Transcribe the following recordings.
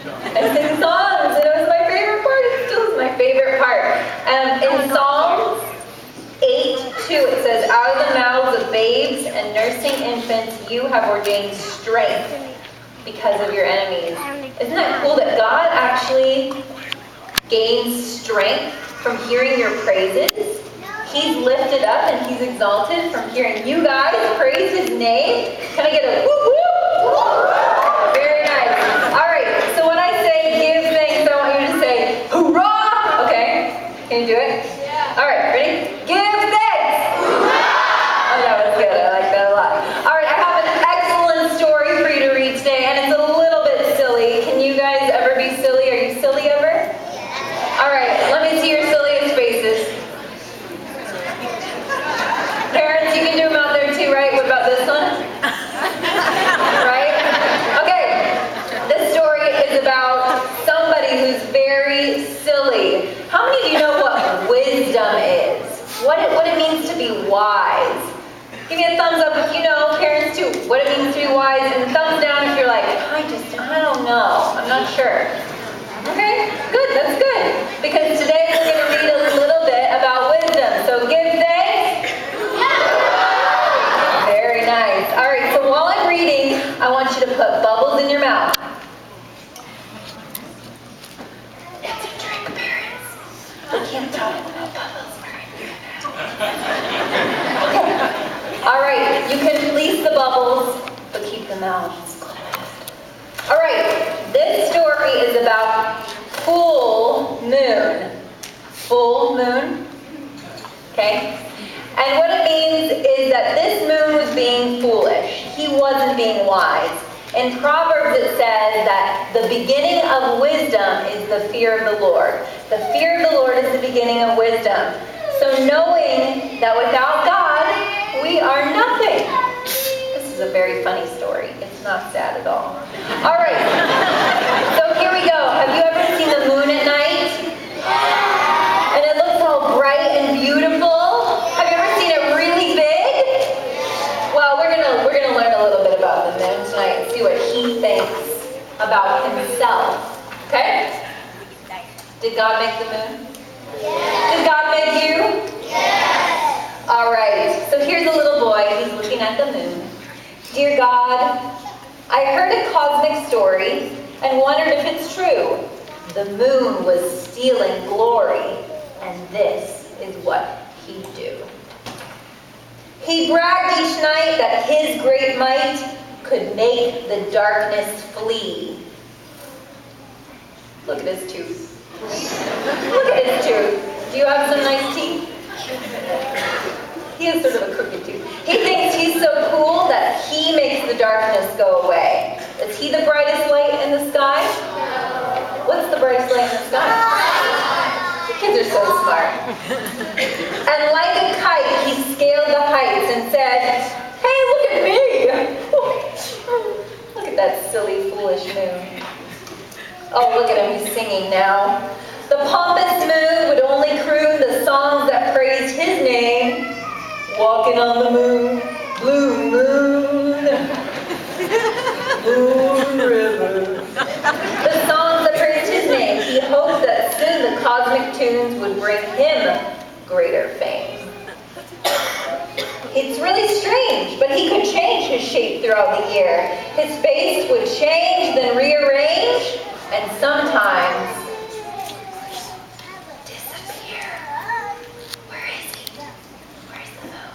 I sing songs, and it was my favorite part. It still is my favorite part. In Psalms 8:2, it says, "Out of the mouths of babes and nursing infants, you have ordained strength because of your enemies." Isn't that cool that God actually gains strength from hearing your praises? He's lifted up and he's exalted from hearing you guys praise his name. Can I get a whoop whoop? Very nice. All right, so when I say give thanks, I want you to say hoorah. Okay, can you do it? Yeah. All right, ready? Give thanks. Hoorah! Oh, that was good. I like that a lot. All right, I have an excellent story for you to read today, and it's a little bit silly. Can you guys ever be silly? Are you silly ever? Yeah. All right, let me see your silliest faces. Parents, you can do them out there too, right? What about this one? Right? Okay. This story is about somebody who's very silly. How many of you know what wisdom is? What it means to be wise? Give me a thumbs up if you know, parents too, what it means to be wise, and thumbs down if you're like, I don't know. I'm not sure. Okay, good, that's good. Because today we're going to read a little bit about wisdom. So give thanks. Very nice. All right, so while I'm reading, I want you to put bubbles in your mouth. It's a trick, parents. We can't talk about bubbles right now. Okay. All right, you can release the bubbles, but keep the mouths closed. All right, this story is about full moon. Full moon. Okay? And what it means is that this moon was being foolish. He wasn't being wise. In Proverbs it says that the beginning of wisdom is the fear of the Lord. The fear of the Lord is the beginning of wisdom. So knowing that without God, we are nothing. This is a very funny story. It's not sad at all. All right. So here we go. Have you ever seen the moon at night? And it looks all bright and beautiful. Have you ever seen it really big? Well, we're gonna learn a little bit about the moon tonight and see what he thinks about himself. Okay? Did God make the moon? Yes. Did God make you? Yes. All right. So here's a little boy. He's looking at the moon. Dear God, I heard a cosmic story and wondered if it's true. The moon was stealing glory, and this is what he'd do. He bragged each night that his great might could make the darkness flee. Look at his tooth. Look at his tooth. Do you have some nice teeth? He has sort of a crooked tooth. He thinks he's so cool that he makes the darkness go away. Is he the brightest light in the sky? What's the brightest light in the sky? The kids are so smart. And like a kite, he scaled the heights and said, "Hey, look at me! Look at that silly, foolish moon." Oh, look at him, he's singing now. The pompous moon would only croon the songs that praised his name. Walking on the moon, blue moon, moon river. The songs that praised his name. He hoped that soon the cosmic tunes would bring him greater fame. It's really strange, but he could change his shape throughout the year. His face would change, then rearrange, and sometimes disappear. Where is he? Where's the moon?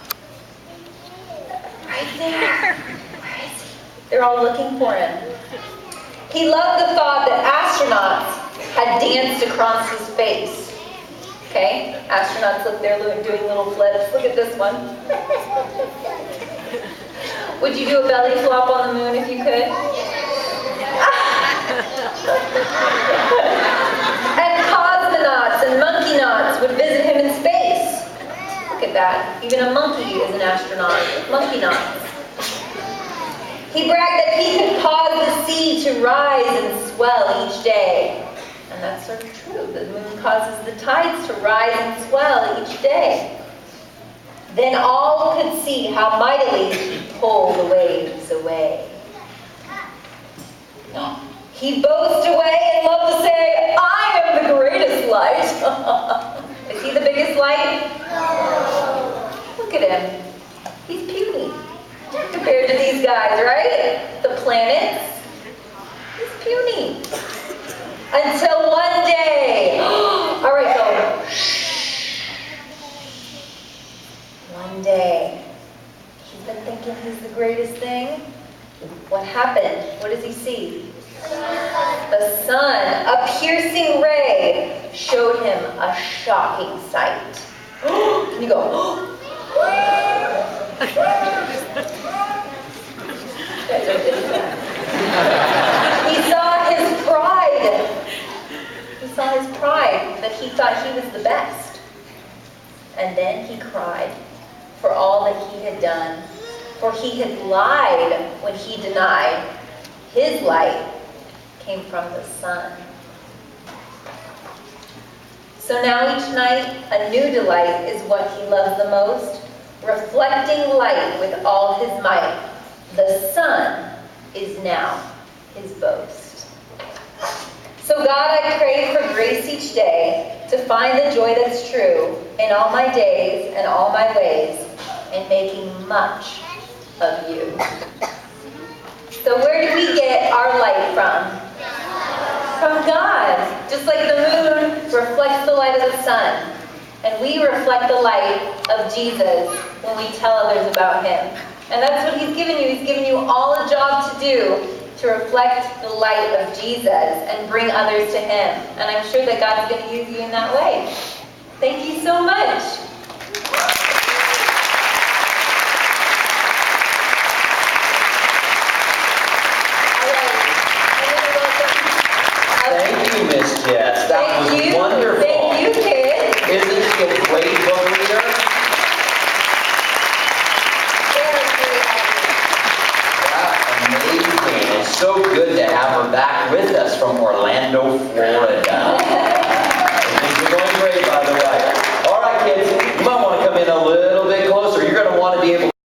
Right there. Where is he? They're all looking for him. He loved the thought that astronauts had danced across his face. Okay? Astronauts look, they're doing little flips. Look at this one. Would you do a belly flop on the moon if you could? And cosmonauts and monkey knots would visit him in space. Look at that. Even a monkey is an astronaut. Monkey knots. He bragged that he could cause the sea to rise and swell each day. And that's sort of true. The moon causes the tides to rise and swell each day. Then all could see how mightily he pulled the waves away. No, He'd boast away and love to say, I am the greatest light. Is he the biggest light? No. Look at him. He's puny compared to these guys, right? The planets. He's puny. Until one day. All right, go. One day. He's been thinking he's the greatest thing. What happened? What does he see? The sun, a piercing ray, showed him a shocking sight. Can you go? He saw his pride. He saw his pride, that he thought he was the best. And then he cried for all that he had done. For he had lied when he denied his light came from the sun. So now each night, a new delight is what he loves the most, reflecting light with all his might. The sun is now his boast. So God, I pray for grace each day to find the joy that's true in all my days and all my ways, and making much of you. So where do we get our light from? From God. Just like the moon reflects the light of the sun. And we reflect the light of Jesus when we tell others about him. And that's what he's given you. He's given you all a job to do to reflect the light of Jesus and bring others to him. And I'm sure that God's going to use you in that way. Thank you so much. Thank you, Miss Jess. That was wonderful. Thank you, kids. Isn't she a great book reader? That's amazing. It's so good to have her back with us from Orlando, Florida.